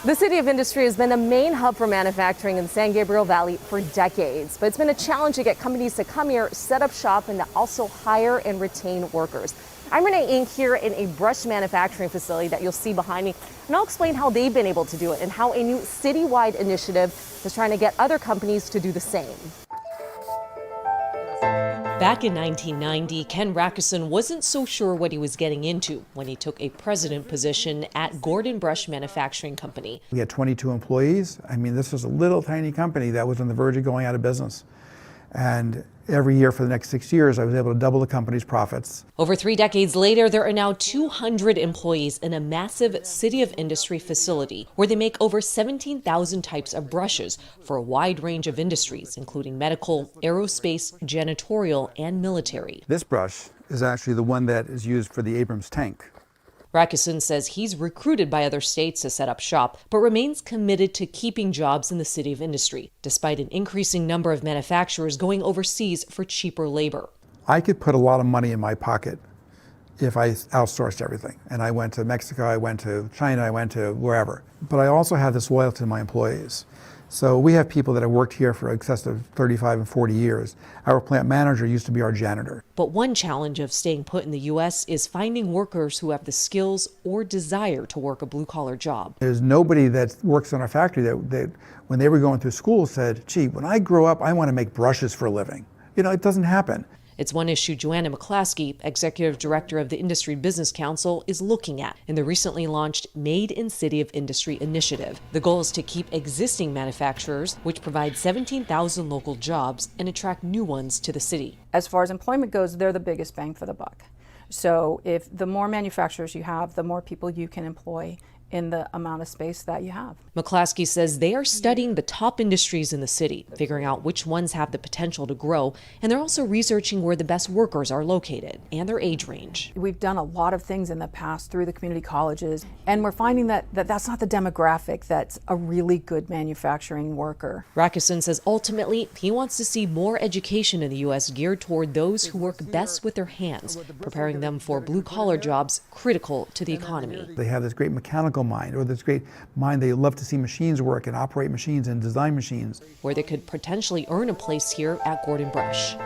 The City of Industry has been a main hub for manufacturing in the San Gabriel Valley for decades, but it's been a challenge to get companies to come here, set up shop, and to also hire and retain workers. I'm Renee Inc. here in a brush manufacturing facility that you'll see behind me, and I'll explain how they've been able to do it and how a new citywide initiative is trying to get other companies to do the same. Back in 1990, Ken Rakusin wasn't so sure what he was getting into when he took a president position at Gordon Brush Manufacturing Company. We had 22 employees. I mean, this was a little tiny company that was on the verge of going out of business. And every year for the next 6 years, I was able to double the company's profits. Over 3 decades later, there are now 200 employees in a massive City of Industry facility where they make over 17,000 types of brushes for a wide range of industries, including medical, aerospace, janitorial, and military. This brush is actually the one that is used for the Abrams tank. Rakusin says he's recruited by other states to set up shop, but remains committed to keeping jobs in the City of Industry, despite an increasing number of manufacturers going overseas for cheaper labor. I could put a lot of money in my pocket if I outsourced everything. And I went to Mexico, I went to China, I went to wherever. But I also have this loyalty to my employees. So we have people that have worked here for excess of 35 and 40 years. Our plant manager used to be our janitor. But one challenge of staying put in the U.S. is finding workers who have the skills or desire to work a blue-collar job. There's nobody that works in our factory that when they were going through school said, gee, when I grow up, I want to make brushes for a living. You know, it doesn't happen. It's one issue Joanna McClaskey, executive director of the Industry Business Council, is looking at in the recently launched Made in City of Industry initiative. The goal is to keep existing manufacturers, which provide 17,000 local jobs, and attract new ones to the city. As far as employment goes, they're the biggest bang for the buck. So if the more manufacturers you have, the more people you can employ in the amount of space that you have. McClaskey says they are studying the top industries in the city, figuring out which ones have the potential to grow, and they're also researching where the best workers are located and their age range. We've done a lot of things in the past through the community colleges, and we're finding that that's not the demographic that's a really good manufacturing worker. Rakusin says ultimately he wants to see more education in the U.S. geared toward those who work best with their hands, preparing them for blue-collar jobs critical to the economy. They have this great mechanical mind, or this great mind. They love to see machines work and operate machines and design machines. Where they could potentially earn a place here at Gordon Brush.